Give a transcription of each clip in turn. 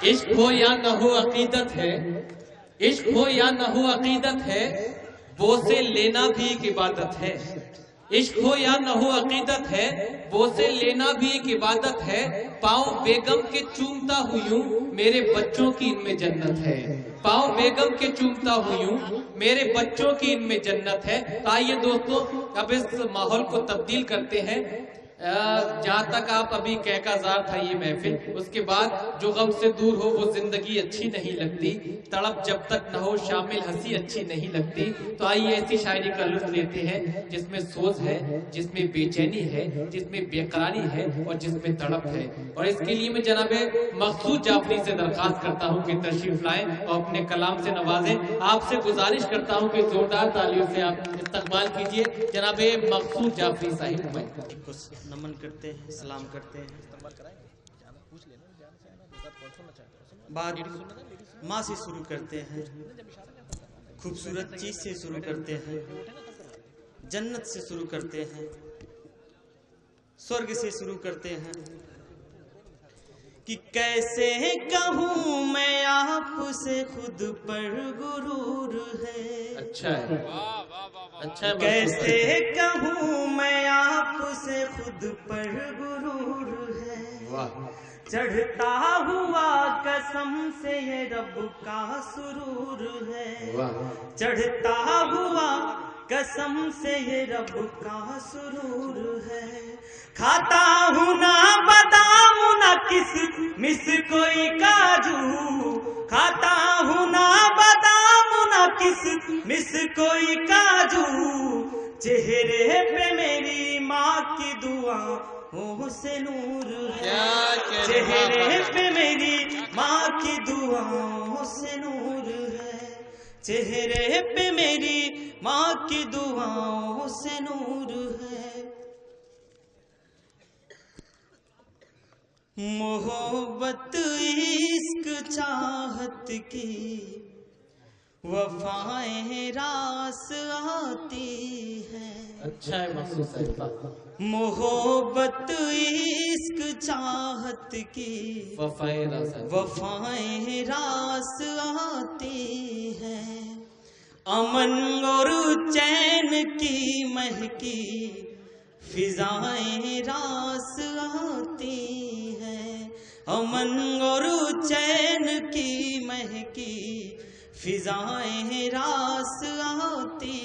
इश्क हो या न हो अकीदत है, इश्क हो या न हो अकीदत है, वो से लेना भी एक इबादत है। इश्क हो या न हो अकीदत है, वो से लेना भी एक इबादत है। पाँव बेगम के चूमता हुयूं, मेरे बच्चों की इनमें जन्नत है। पाँव बेगम के चूमता हुयूं, मेरे बच्चों की इनमें जन्नत है। तो आइए दोस्तों, अब इस माहौल को तब्दील करते हैं। जहां तक आप अभी कहकाजार था ये महफिल, उसके बाद जो गम से दूर हो वो जिंदगी अच्छी नहीं लगती, तड़प जब तक न हो शामिल हंसी अच्छी नहीं लगती। तो आइए ऐसी शायरी का लुत्फ लेते हैं जिसमें सोच है, जिसमें बेचैनी है, जिसमें बेकरारी है और जिसमें तड़प है। और इसके लिए मैं जनाबे मकसूद जाफरी से दरखास्त करता हूँ कि तशरीफ लाएं और अपने कलाम से नवाजें। आपसे गुजारिश करता हूँ कि जोरदार तालियों से आप इस्तकबाल कीजिए जनाबे मकसूद जाफरी साहिब में। नमन करते हैं, सलाम करते हैं। बात माँ से शुरू करते हैं, खूबसूरत चीज से शुरू करते हैं, जन्नत से शुरू करते हैं, स्वर्ग से शुरू करते हैं। कि कैसे कहूँ मैं आपसे खुद पर गुरूर है। अच्छा है, अच्छा है। कैसे कहूँ मैं आपसे खुद पर गुरूर है। चढ़ता हुआ कसम से ये रब का सुरूर है। चढ़ता हुआ कसम से ये रब का सुरूर है। खाता हूँ ना बादाम ना किसमिस कोई काजू, खाता हूँ ना बादाम ना किसमिस कोई काजू। चेहरे पे मेरी माँ की दुआओं से नूर है। चेहरे पे मेरी माँ की दुआओं से नूर है। चेहरे पे मेरी माँ की दुआओं से नूर है। मोहब्बत इश्क चाहत की वफाएं रास आती हैं। अच्छा है मकसूद साहिब। मोहब्बत इश्क चाहत की वफाएं रास आती हैं। अमन और चैन की महकी फिजाएं रास आती हैं। अमन और चैन की महकी फिजाएं रास आती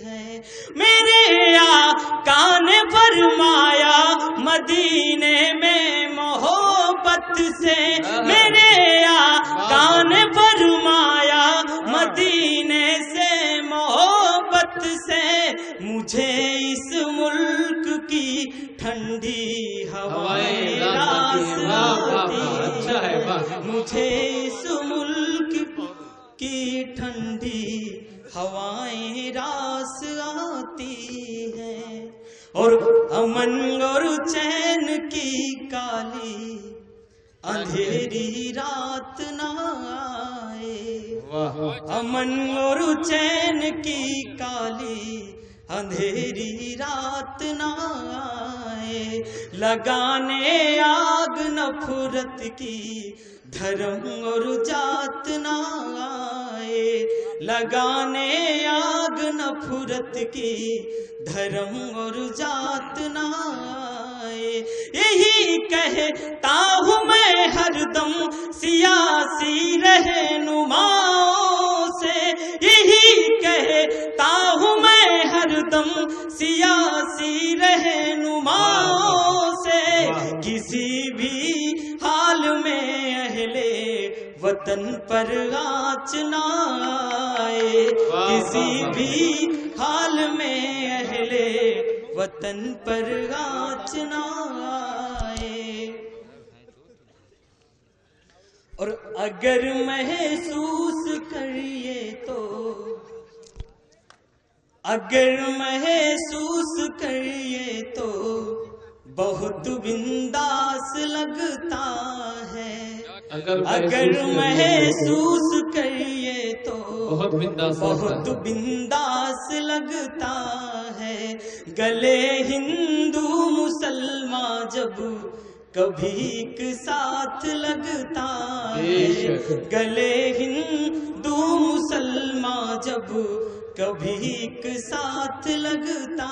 है। मेरे आका ने फरमाया मदीने में मोहब्बत से। मेरे आका ने फरमाया मदीने से मोहब्बत से। मुझे इस मुल्क की ठंडी हवाएं रास आती है। मुझे इस मुल्क की ठंडी हवाएं रास आती हैं। और अमन और चैन की काली अंधेरी रात ना आए। अमन और चैन की काली अंधेरी रात ना आए। लगाने आग नफरत की धर्म और जात ना आए। लगाने आग नफरत की धर्म और जात ना आए। यही कहता हूँ मैं हरदम सियासी रहनुमाओं से। यही कहता हूँ मैं हरदम सियासी रहनुमाओं से। किसी भी हाल में अहले वतन पर आँच ना आए। किसी भी हाल में अहले वतन पर आँच ना आए। और अगर महसूस करिए तो, अगर महसूस करिए तो बहुत बिंदास लगता है। अगर महसूस करिए तो बहुत बिंदास लगता है। गले हिंदू मुसलमान जब कभी एक साथ लगता है। गले हिंदू मुसलमान जब कभी एक साथ लगता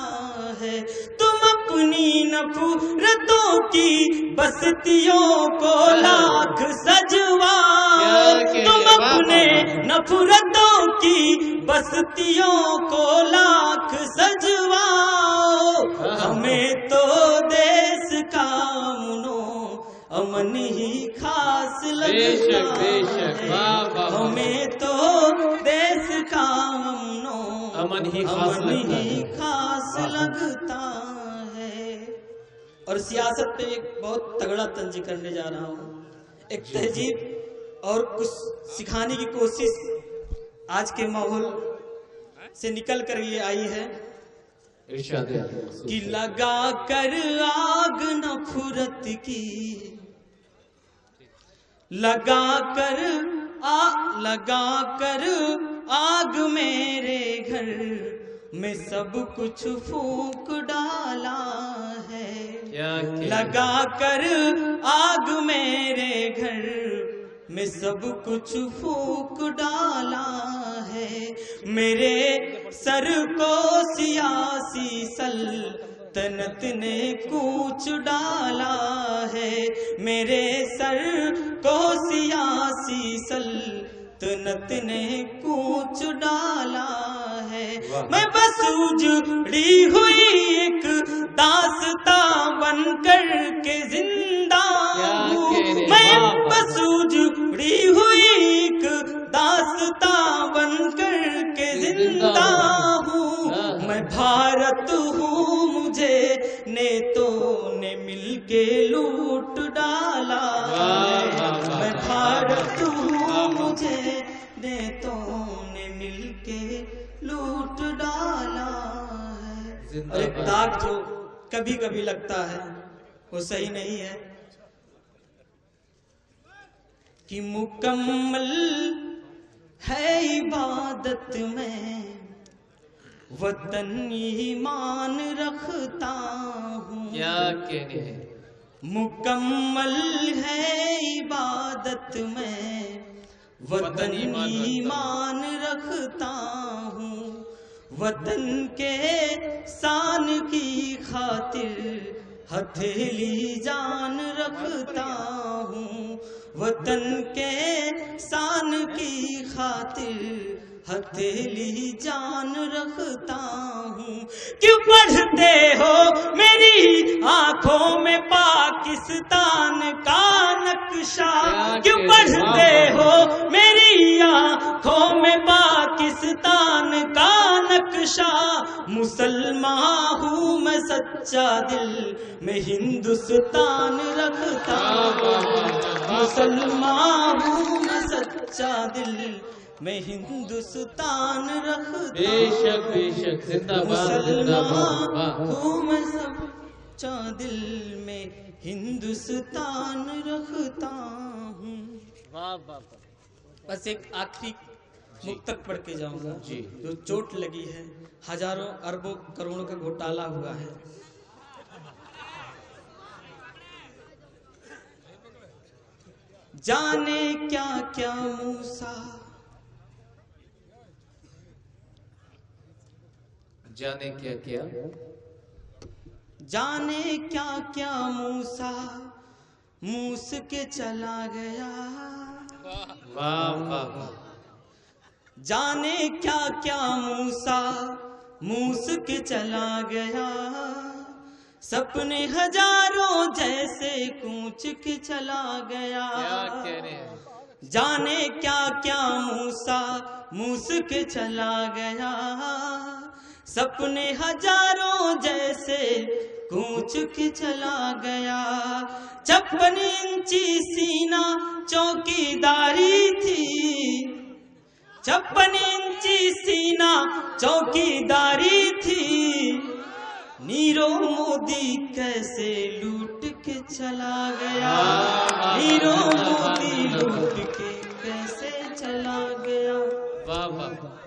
है। तुम अपनी नफरतों की बस्तियों को लाख सजवाओ, तुम अपने नफरतों की बस्तियों को लाख सजवाओ। हमें तो देश का अमन ही खास लगता है। हमें तो देश का अमन ही खास लगता है। और सियासत पे एक बहुत तगड़ा तंज करने जा रहा हूँ। एक तहजीब और कुछ सिखाने की कोशिश आज के माहौल से निकल कर ये आई है कि लगा कर आग नफरत की, लगा कर आग मेरे घर में सब कुछ फूंक डाला है। लगा कर आग मेरे घर में सब कुछ फूंक डाला है। मेरे सर को सियासी सल्तनत ने कूच डाला है। मेरे सर को सियासी सल्तनत ने कूच डाला है। मैं बस उजड़ी हुई एक दास्तां बनकर के जिंदा हूँ। मैं बस उजड़ी हुई एक दास्तां बनकर के जिंदा हूँ। मैं भारत हूँ, मुझे नेतों ने मिलके लूट डाला है। मैं भारत हूँ, मुझे नेतों ने मिलके लूट डाला है। और एक दाग जो कभी कभी लगता है वो सही नहीं है कि मुकम्मल है इबादत में वतन ईमान रखता हूँ। क्या कहने हैं? मुकम्मल है इबादत में वतन ईमान रखता हूँ। वतन के शान की खातिर हथेली जान रखता हूँ। वतन के शान की खातिर हथेली जान रखता हूँ। क्यों पढ़ते हो मेरी आंखों में पाकिस्तान का नक्शा? क्यों पढ़ते हो मेरी आंखों में पाकिस्तान का नक्शा? मुसलमान हूँ मैं, सच्चा दिल में हिंदुस्तान रखता हूँ। मुसलमान हूँ मैं, सच्चा दिल मैं हिंदुस्तान रखता। बेशक बेशक, जिंदाबाद जिंदाबाद। हूँ मैं, सच्चा दिल में हिंदुस्तान रखता हूँ। वाह वाह। बस एक आखिरी मुक्तक पढ़ के जाऊंगा जी। जो चोट लगी है, हजारों अरबों करोड़ों का घोटाला हुआ है। जाने क्या क्या मूसा, जाने क्या क्या, जाने क्या क्या मूसा मूस के चला गया। वाह वाह। जाने क्या क्या मूसा मूस के चला गया। सपने हजारों जैसे कूच के चला गया। क्या कह रहे हैं? जाने क्या क्या मूसा मूस के चला गया। सपने हजारों जैसे कूच के चला गया। 56 इंची सीना चौकीदारी थी। 56 इंची सीना चौकीदारी थी। नीरव मोदी कैसे लूट के चला गया। नीरव मोदी लूट के कैसे चला गया। वाह वाह।